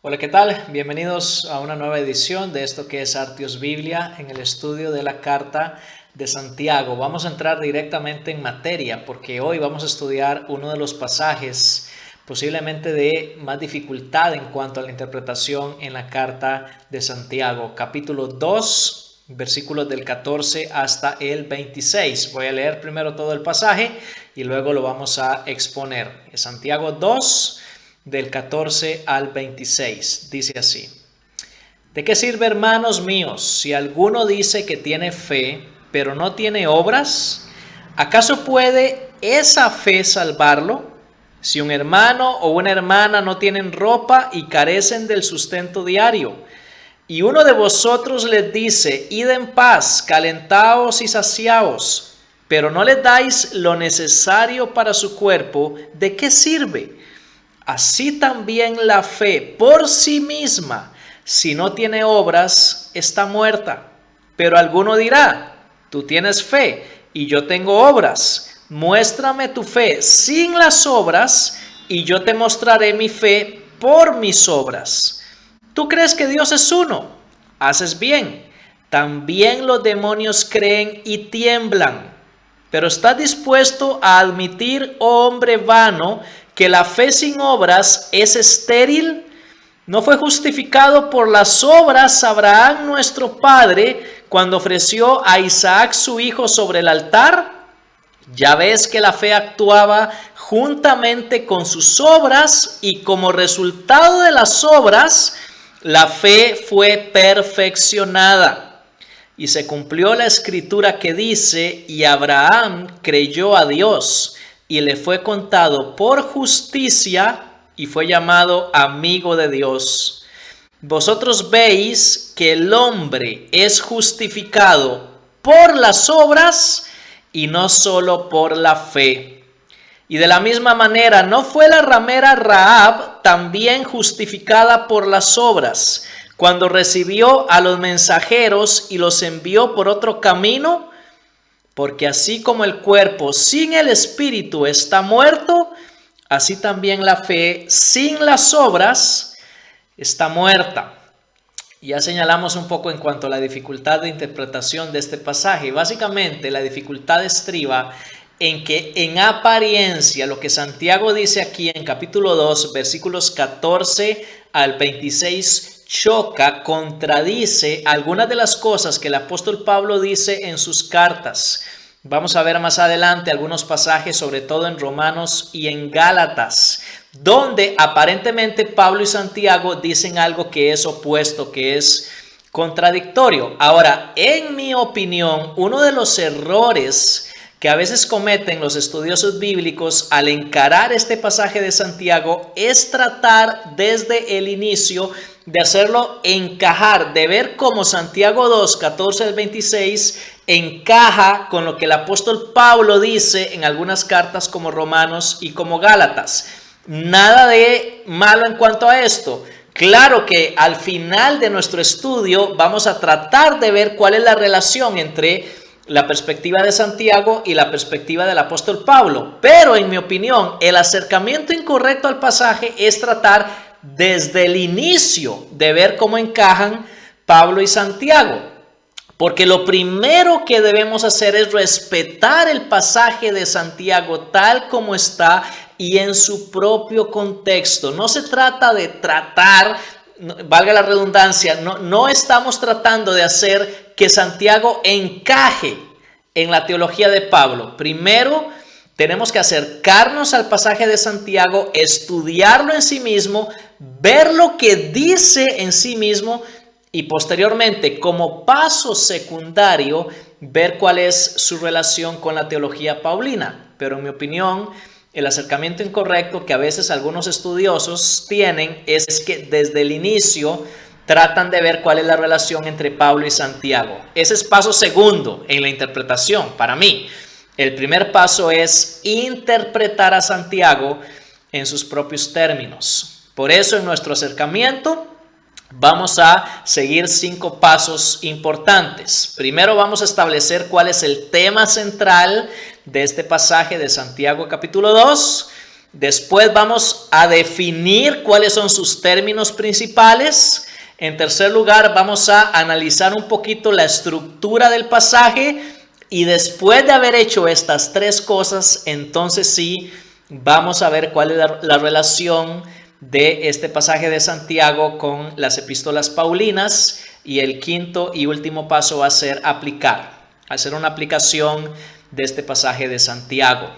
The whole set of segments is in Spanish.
Hola, ¿qué tal? Bienvenidos a una nueva edición de esto que es Artios Biblia en el estudio de la carta de Santiago. Vamos a entrar directamente en materia porque hoy vamos a estudiar uno de los pasajes posiblemente de más dificultad en cuanto a la interpretación en la carta de Santiago, capítulo 2, versículos del 14 hasta el 26. Voy a leer primero todo el pasaje y luego lo vamos a exponer. Santiago 2 del 14 al 26. Dice así: ¿De qué sirve, hermanos míos, si alguno dice que tiene fe, pero no tiene obras? ¿Acaso puede esa fe salvarlo? Si un hermano o una hermana no tienen ropa y carecen del sustento diario, y uno de vosotros les dice: id en paz, calentaos y saciaos, pero no les dais lo necesario para su cuerpo, ¿de qué sirve? Así también la fe por sí misma, si no tiene obras, está muerta. Pero alguno dirá: tú tienes fe y yo tengo obras. Muéstrame tu fe sin las obras y yo te mostraré mi fe por mis obras. ¿Tú crees que Dios es uno? Haces bien. También los demonios creen y tiemblan. Pero ¿estás dispuesto a admitir, oh hombre vano, que la fe sin obras es estéril? ¿No fue justificado por las obras Abraham nuestro padre cuando ofreció a Isaac su hijo sobre el altar? Ya ves que la fe actuaba juntamente con sus obras y como resultado de las obras, la fe fue perfeccionada. Y se cumplió la escritura que dice: y Abraham creyó a Dios y le fue contado por justicia y fue llamado amigo de Dios. Vosotros veis que el hombre es justificado por las obras y no solo por la fe. Y de la misma manera, ¿no fue la ramera Rahab también justificada por las obras cuando recibió a los mensajeros y los envió por otro camino? Porque así como el cuerpo sin el espíritu está muerto, así también la fe sin las obras está muerta. Ya señalamos un poco en cuanto a la dificultad de interpretación de este pasaje. Básicamente, la dificultad estriba en que en apariencia lo que Santiago dice aquí en capítulo 2, versículos 14 al 26, choca, contradice algunas de las cosas que el apóstol Pablo dice en sus cartas. Vamos a ver más adelante algunos pasajes, sobre todo en Romanos y en Gálatas, donde aparentemente Pablo y Santiago dicen algo que es opuesto, que es contradictorio. Ahora, en mi opinión, uno de los errores que a veces cometen los estudiosos bíblicos al encarar este pasaje de Santiago es tratar desde el inicio de hacerlo encajar, de ver cómo Santiago 2, 14 al 26 encaja con lo que el apóstol Pablo dice en algunas cartas como Romanos y como Gálatas. Nada de malo en cuanto a esto. Claro que al final de nuestro estudio vamos a tratar de ver cuál es la relación entre la perspectiva de Santiago y la perspectiva del apóstol Pablo. Pero en mi opinión, el acercamiento incorrecto al pasaje es tratar desde el inicio de ver cómo encajan Pablo y Santiago. Porque lo primero que debemos hacer es respetar el pasaje de Santiago tal como está y en su propio contexto. No se trata de tratar, valga la redundancia, no estamos tratando de hacer que Santiago encaje en la teología de Pablo. Primero, tenemos que acercarnos al pasaje de Santiago, estudiarlo en sí mismo, ver lo que dice en sí mismo y posteriormente, como paso secundario, ver cuál es su relación con la teología paulina. Pero en mi opinión, el acercamiento incorrecto que a veces algunos estudiosos tienen es que desde el inicio tratan de ver cuál es la relación entre Pablo y Santiago. Ese es paso segundo en la interpretación para mí. El primer paso es interpretar a Santiago en sus propios términos. Por eso en nuestro acercamiento vamos a seguir 5 pasos importantes. Primero vamos a establecer cuál es el tema central de este pasaje de Santiago capítulo 2. Después vamos a definir cuáles son sus términos principales. En tercer lugar, vamos a analizar un poquito la estructura del pasaje. Y después de haber hecho estas tres cosas, entonces sí, vamos a ver cuál es la relación de este pasaje de Santiago con las epístolas paulinas. Y el quinto y último paso va a ser hacer una aplicación de este pasaje de Santiago.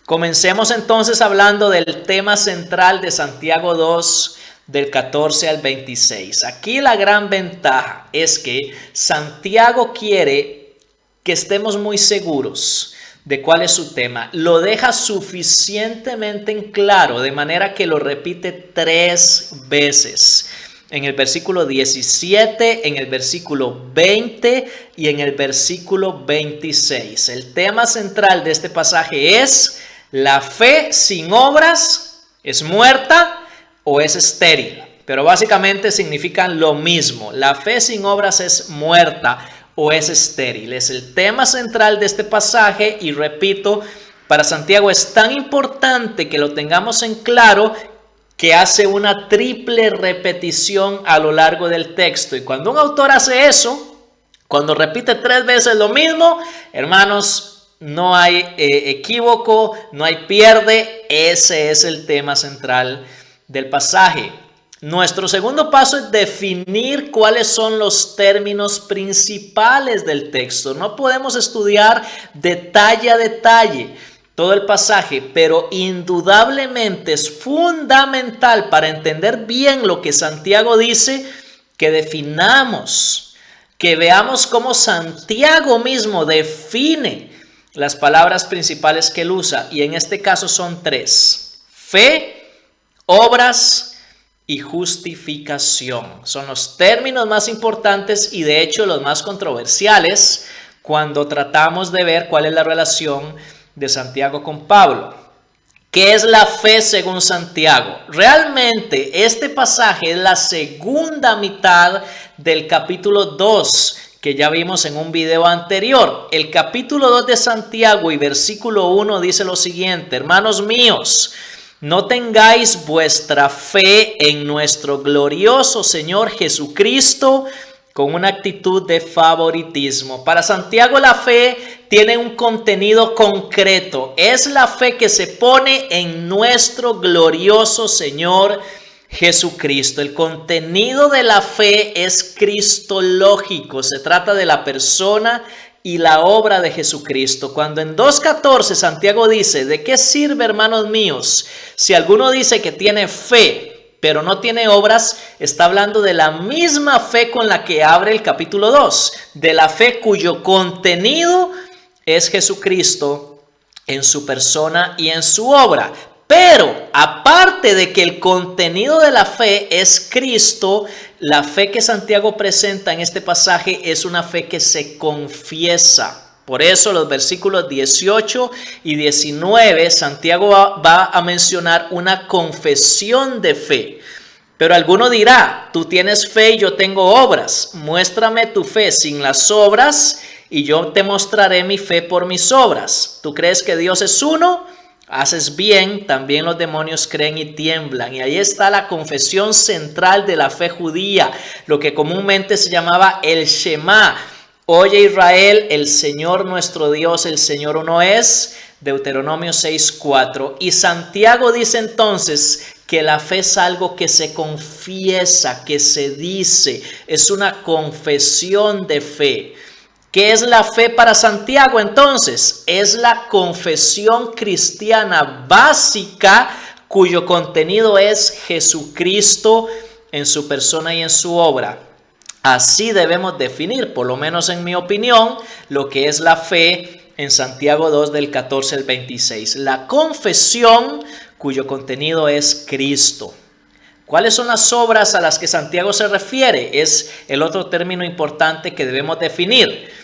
Comencemos entonces hablando del tema central de Santiago 2, del 14 al 26. Aquí la gran ventaja es que Santiago quiere que estemos muy seguros de cuál es su tema. Lo deja suficientemente en claro, de manera que lo repite 3 veces. En el versículo 17, en el versículo 20 y en el versículo 26. El tema central de este pasaje es: la fe sin obras es muerta o es estéril, pero básicamente significan lo mismo. La fe sin obras es muerta o es estéril. Es el tema central de este pasaje y repito, para Santiago es tan importante que lo tengamos en claro que hace una triple repetición a lo largo del texto. Y cuando un autor hace eso, cuando repite 3 veces lo mismo, hermanos, no hay equívoco, no hay pierde. Ese es el tema central del pasaje. Nuestro segundo paso es definir cuáles son los términos principales del texto. No podemos estudiar detalle a detalle todo el pasaje, pero indudablemente es fundamental para entender bien lo que Santiago dice, que definamos, que veamos cómo Santiago mismo define las palabras principales que él usa, y en este caso son 3: fe, obras y justificación. Son los términos más importantes y de hecho los más controversiales cuando tratamos de ver cuál es la relación de Santiago con Pablo. ¿Qué es la fe según Santiago? Realmente este pasaje es la segunda mitad del capítulo 2 que ya vimos en un video anterior. El capítulo 2 de Santiago y versículo 1 dice lo siguiente: hermanos míos, no tengáis vuestra fe en nuestro glorioso Señor Jesucristo con una actitud de favoritismo. Para Santiago la fe tiene un contenido concreto. Es la fe que se pone en nuestro glorioso Señor Jesucristo. El contenido de la fe es cristológico. Se trata de la persona y la obra de Jesucristo. Cuando en 2:14 Santiago dice: ¿de qué sirve, hermanos míos, si alguno dice que tiene fe pero no tiene obras? Está hablando de la misma fe con la que abre el capítulo 2, de la fe cuyo contenido es Jesucristo en su persona y en su obra. Pero aparte de que el contenido de la fe es Cristo, la fe que Santiago presenta en este pasaje es una fe que se confiesa. Por eso los versículos 18 y 19, Santiago va a mencionar una confesión de fe. Pero alguno dirá: tú tienes fe y yo tengo obras. Muéstrame tu fe sin las obras y yo te mostraré mi fe por mis obras. ¿Tú crees que Dios es uno? Haces bien, también los demonios creen y tiemblan. Y ahí está la confesión central de la fe judía, lo que comúnmente se llamaba el Shema. Oye Israel, el Señor nuestro Dios, el Señor uno es. Deuteronomio 6:4. Y Santiago dice entonces que la fe es algo que se confiesa, que se dice. Es una confesión de fe. ¿Qué es la fe para Santiago entonces? Es la confesión cristiana básica cuyo contenido es Jesucristo en su persona y en su obra. Así debemos definir, por lo menos en mi opinión, lo que es la fe en Santiago 2 del 14 al 26. La confesión cuyo contenido es Cristo. ¿Cuáles son las obras a las que Santiago se refiere? Es el otro término importante que debemos definir.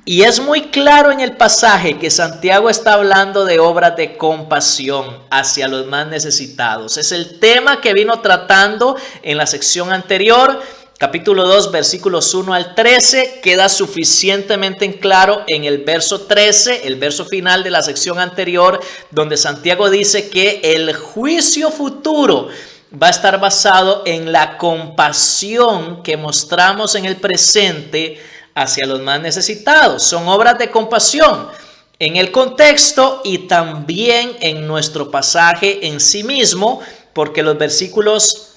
Y es muy claro en el pasaje que Santiago está hablando de obras de compasión hacia los más necesitados. Es el tema que vino tratando en la sección anterior capítulo 2, versículos 1 al 13, queda suficientemente en claro en el verso 13, el verso final de la sección anterior, donde Santiago dice que el juicio futuro va a estar basado en la compasión que mostramos en el presente hacia los más necesitados. Son obras de compasión en el contexto y también en nuestro pasaje en sí mismo, porque los versículos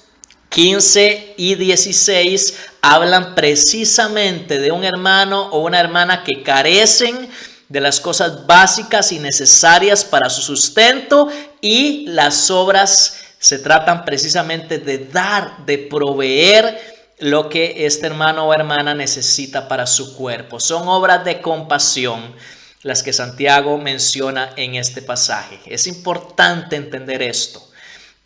15 y 16 hablan precisamente de un hermano o una hermana que carecen de las cosas básicas y necesarias para su sustento, y las obras se tratan precisamente de dar, de proveer lo que este hermano o hermana necesita para su cuerpo. Son obras de compasión las que Santiago menciona en este pasaje. Es importante entender esto.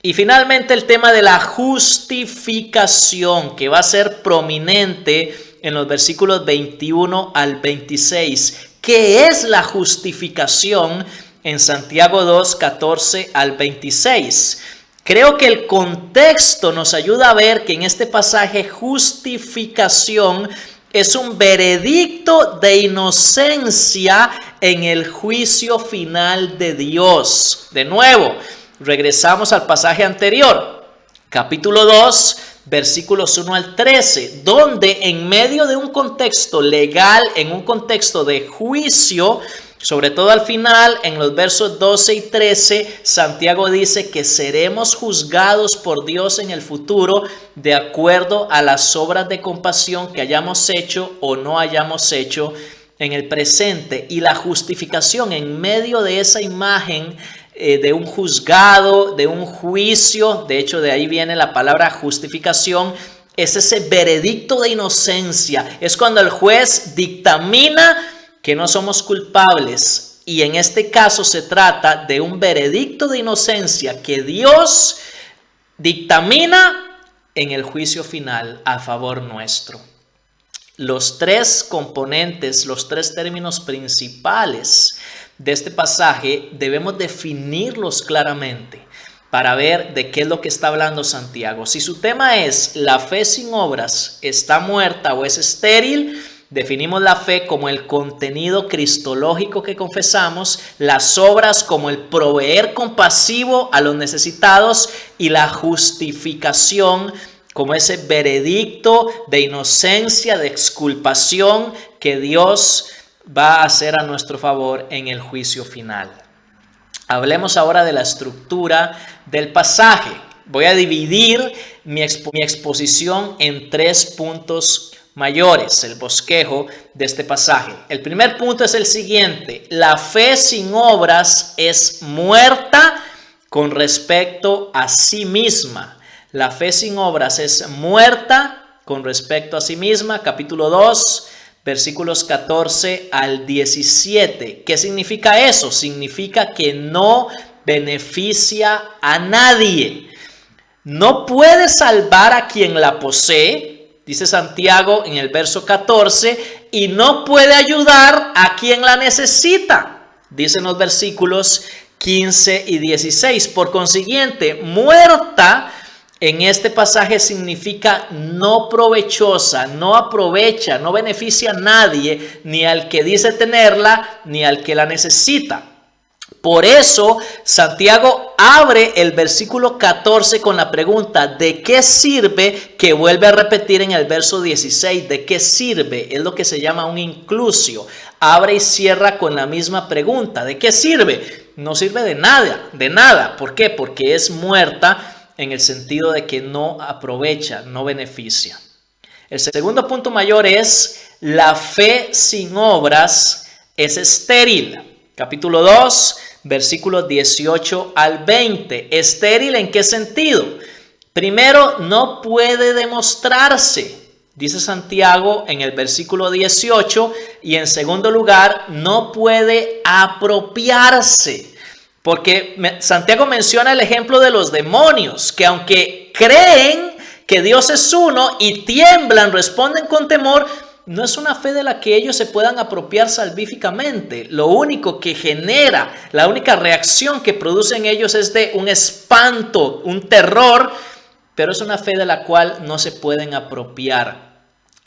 Y finalmente el tema de la justificación, que va a ser prominente en los versículos 21 al 26. ¿Qué es la justificación en Santiago 2, 14 al 26? Creo que el contexto nos ayuda a ver que en este pasaje justificación es un veredicto de inocencia en el juicio final de Dios. De nuevo, regresamos al pasaje anterior, capítulo 2, versículos 1 al 13, donde en medio de un contexto legal, en un contexto de juicio, sobre todo al final, en los versos 12 y 13, Santiago dice que seremos juzgados por Dios en el futuro de acuerdo a las obras de compasión que hayamos hecho o no hayamos hecho en el presente. Y la justificación en medio de esa imagen de un juzgado, de un juicio, de hecho de ahí viene la palabra justificación, es ese veredicto de inocencia, es cuando el juez dictamina que no somos culpables, y en este caso se trata de un veredicto de inocencia que Dios dictamina en el juicio final a favor nuestro. Los tres componentes, los tres términos principales de este pasaje debemos definirlos claramente para ver de qué es lo que está hablando Santiago. Si su tema es la fe sin obras está muerta o es estéril, definimos la fe como el contenido cristológico que confesamos, las obras como el proveer compasivo a los necesitados y la justificación como ese veredicto de inocencia, de exculpación que Dios va a hacer a nuestro favor en el juicio final. Hablemos ahora de la estructura del pasaje. Voy a dividir mi exposición en 3 puntos mayores, el bosquejo de este pasaje. El primer punto es el siguiente: la fe sin obras es muerta con respecto a sí misma. La fe sin obras es muerta con respecto a sí misma. Capítulo 2, versículos 14 al 17. ¿Qué significa eso? Significa que no beneficia a nadie. No puede salvar a quien la posee, dice Santiago en el verso 14, y no puede ayudar a quien la necesita, dicen los versículos 15 y 16. Por consiguiente, muerta en este pasaje significa no provechosa, no aprovecha, no beneficia a nadie, ni al que dice tenerla, ni al que la necesita. Por eso, Santiago abre el versículo 14 con la pregunta: ¿de qué sirve? Que vuelve a repetir en el verso 16. ¿De qué sirve? Es lo que se llama un inclusio. Abre y cierra con la misma pregunta. ¿De qué sirve? No sirve de nada, de nada. ¿Por qué? Porque es muerta en el sentido de que no aprovecha, no beneficia. El segundo punto mayor es: la fe sin obras es estéril. Capítulo 2, versículos 18 al 20. ¿Estéril en qué sentido? Primero, no puede demostrarse, dice Santiago en el versículo 18. Y en segundo lugar, no puede apropiarse. Porque Santiago menciona el ejemplo de los demonios, que aunque creen que Dios es uno y tiemblan, responden con temor, no es una fe de la que ellos se puedan apropiar salvíficamente. Lo único que genera, la única reacción que producen ellos es de un espanto, un terror, pero es una fe de la cual no se pueden apropiar.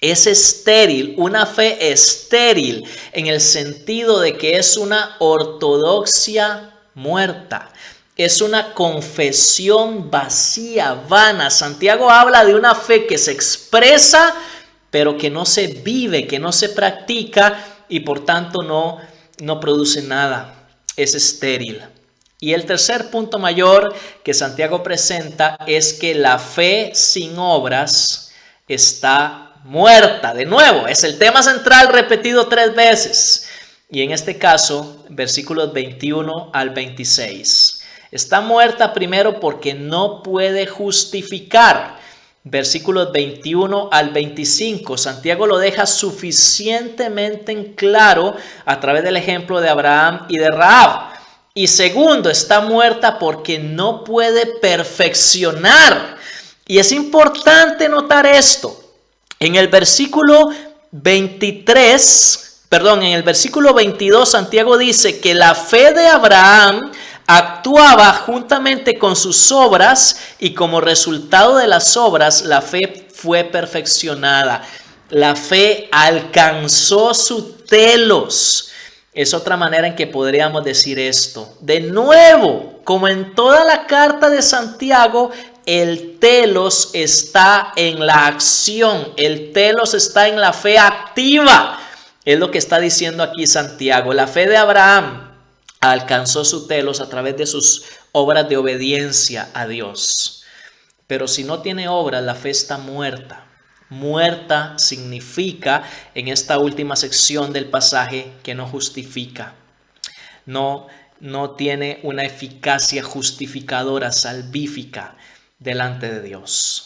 Es estéril, una fe estéril en el sentido de que es una ortodoxia muerta. Es una confesión vacía, vana. Santiago habla de una fe que se expresa, pero que no se vive, que no se practica y por tanto no produce nada. Es estéril. Y el tercer punto mayor que Santiago presenta es que la fe sin obras está muerta. De nuevo, es el tema central repetido 3 veces. Y en este caso, versículos 21 al 26. Está muerta primero porque no puede justificar. Versículos 21 al 25. Santiago lo deja suficientemente en claro a través del ejemplo de Abraham y de Rahab. Y segundo, está muerta porque no puede perfeccionar. Y es importante notar esto. En el versículo 22, Santiago dice que la fe de Abraham actuaba juntamente con sus obras y como resultado de las obras la fe fue perfeccionada. La fe alcanzó su telos. Es otra manera en que podríamos decir esto. De nuevo, como en toda la carta de Santiago, el telos está en la acción. El telos está en la fe activa. Es lo que está diciendo aquí Santiago. La fe de Abraham alcanzó su telos a través de sus obras de obediencia a Dios. Pero si no tiene obras, la fe está muerta. Muerta significa, en esta última sección del pasaje, que no justifica. No tiene una eficacia justificadora, salvífica delante de Dios.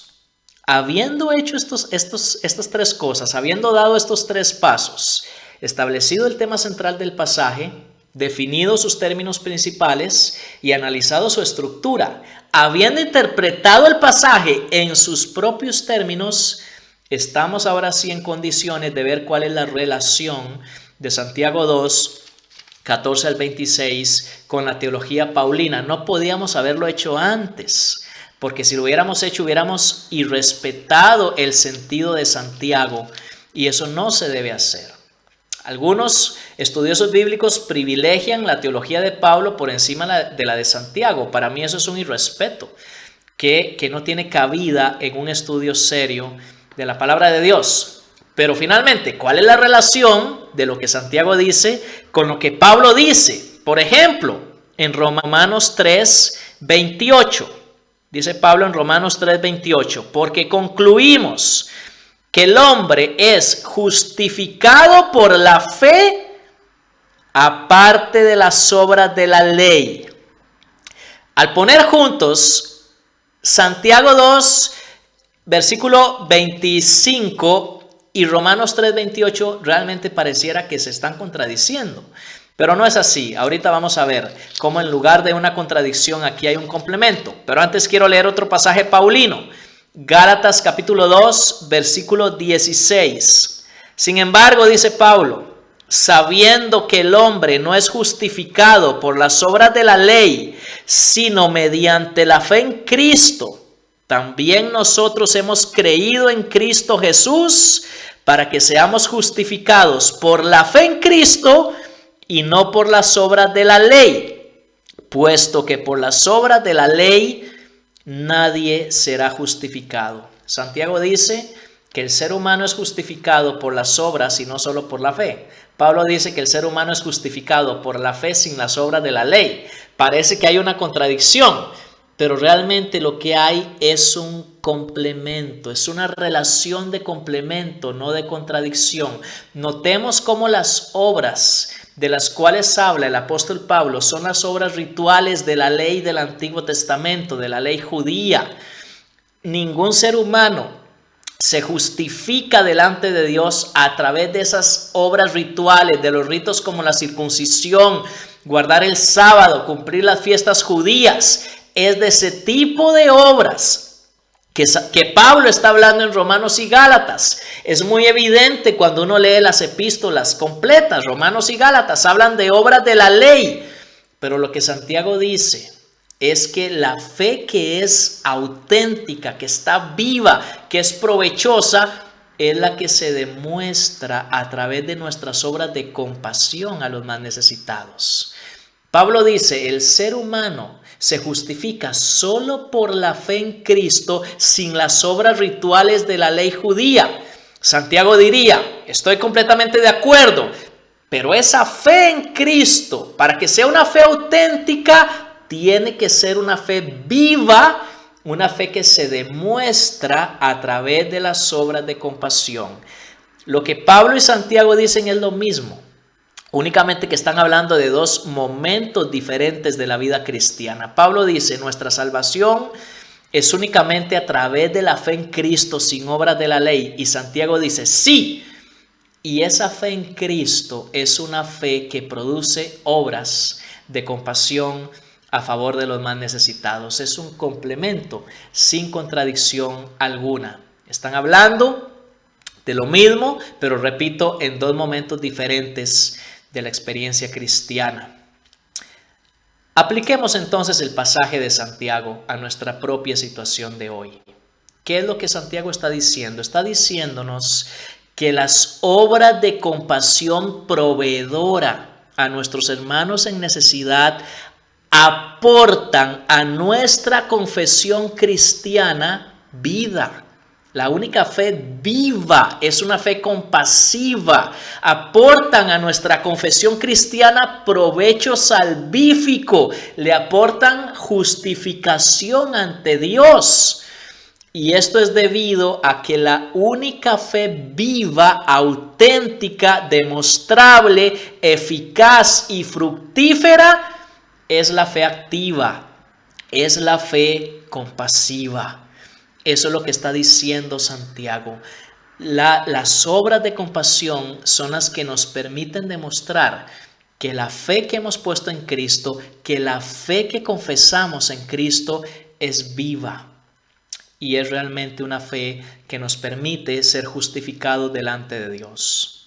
Habiendo hecho estas 3 cosas, habiendo dado estos 3 pasos, establecido el tema central del pasaje, definido sus términos principales y analizado su estructura, habiendo interpretado el pasaje en sus propios términos, estamos ahora sí en condiciones de ver cuál es la relación de Santiago 2, 14 al 26 con la teología paulina. No podíamos haberlo hecho antes, porque si lo hubiéramos hecho hubiéramos irrespetado el sentido de Santiago y eso no se debe hacer. Algunos estudiosos bíblicos privilegian la teología de Pablo por encima de la de Santiago. Para mí eso es un irrespeto que no tiene cabida en un estudio serio de la palabra de Dios. Pero finalmente, ¿cuál es la relación de lo que Santiago dice con lo que Pablo dice? Por ejemplo, en Romanos 3, 28. Dice Pablo en Romanos 3, 28. Porque concluimos que el hombre es justificado por la fe aparte de las obras de la ley. Al poner juntos Santiago 2, versículo 25 y Romanos 3, 28, realmente pareciera que se están contradiciendo. Pero no es así. Ahorita vamos a ver cómo en lugar de una contradicción aquí hay un complemento. Pero antes quiero leer otro pasaje paulino. Gálatas capítulo 2, versículo 16. Sin embargo, dice Pablo, sabiendo que el hombre no es justificado por las obras de la ley, sino mediante la fe en Cristo, también nosotros hemos creído en Cristo Jesús para que seamos justificados por la fe en Cristo y no por las obras de la ley, puesto que por las obras de la ley nadie será justificado. Santiago dice que el ser humano es justificado por las obras y no solo por la fe. Pablo dice que el ser humano es justificado por la fe sin las obras de la ley. Parece que hay una contradicción, pero realmente lo que hay es un complemento, es una relación de complemento, no de contradicción. Notemos cómo las obras de las cuales habla el apóstol Pablo son las obras rituales de la ley del Antiguo Testamento, de la ley judía. Ningún ser humano se justifica delante de Dios a través de esas obras rituales, de los ritos como la circuncisión, guardar el sábado, cumplir las fiestas judías. Es de ese tipo de obras que Pablo está hablando en Romanos y Gálatas. Es muy evidente cuando uno lee las epístolas completas. Romanos y Gálatas hablan de obras de la ley, pero lo que Santiago dice es que la fe que es auténtica, que está viva, que es provechosa, es la que se demuestra a través de nuestras obras de compasión a los más necesitados. Pablo dice, el ser humano se justifica solo por la fe en Cristo sin las obras rituales de la ley judía. Santiago diría, estoy completamente de acuerdo, pero esa fe en Cristo, para que sea una fe auténtica, tiene que ser una fe viva, una fe que se demuestra a través de las obras de compasión. Lo que Pablo y Santiago dicen es lo mismo, únicamente que están hablando de dos momentos diferentes de la vida cristiana. Pablo dice, nuestra salvación es únicamente a través de la fe en Cristo sin obras de la ley. Y Santiago dice, sí, y esa fe en Cristo es una fe que produce obras de compasión a favor de los más necesitados. Es un complemento sin contradicción alguna. Están hablando de lo mismo, pero repito, en dos momentos diferentes de la experiencia cristiana. Apliquemos entonces el pasaje de Santiago a nuestra propia situación de hoy. ¿Qué es lo que Santiago está diciendo? Está diciéndonos que las obras de compasión proveedora a nuestros hermanos en necesidad aportan a nuestra confesión cristiana vida. La única fe viva es una fe compasiva. Aportan a nuestra confesión cristiana provecho salvífico. Le aportan justificación ante Dios. Y esto es debido a que la única fe viva, auténtica, demostrable, eficaz y fructífera es la fe activa, es la fe compasiva. Eso es lo que está diciendo Santiago. Las obras de compasión son las que nos permiten demostrar que la fe que hemos puesto en Cristo, que la fe que confesamos en Cristo es viva. Y es realmente una fe que nos permite ser justificados delante de Dios.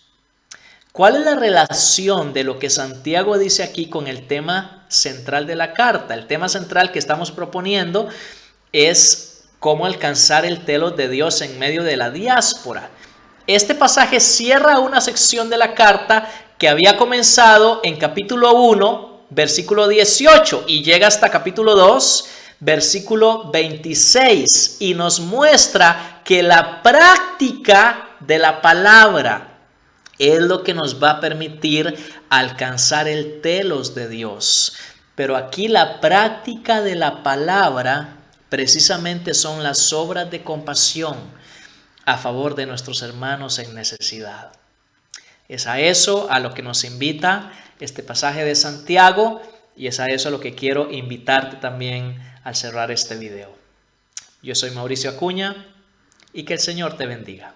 ¿Cuál es la relación de lo que Santiago dice aquí con el tema central de la carta? El tema central que estamos proponiendo es cómo alcanzar el telos de Dios en medio de la diáspora. Este pasaje cierra una sección de la carta que había comenzado en capítulo 1, versículo 18 y llega hasta capítulo 2, versículo 26 y nos muestra que la práctica de la palabra es lo que nos va a permitir alcanzar el telos de Dios. Pero aquí la práctica de la palabra precisamente son las obras de compasión a favor de nuestros hermanos en necesidad. Es a eso a lo que nos invita este pasaje de Santiago y es a eso a lo que quiero invitarte también al cerrar este video. Yo soy Mauricio Acuña y que el Señor te bendiga.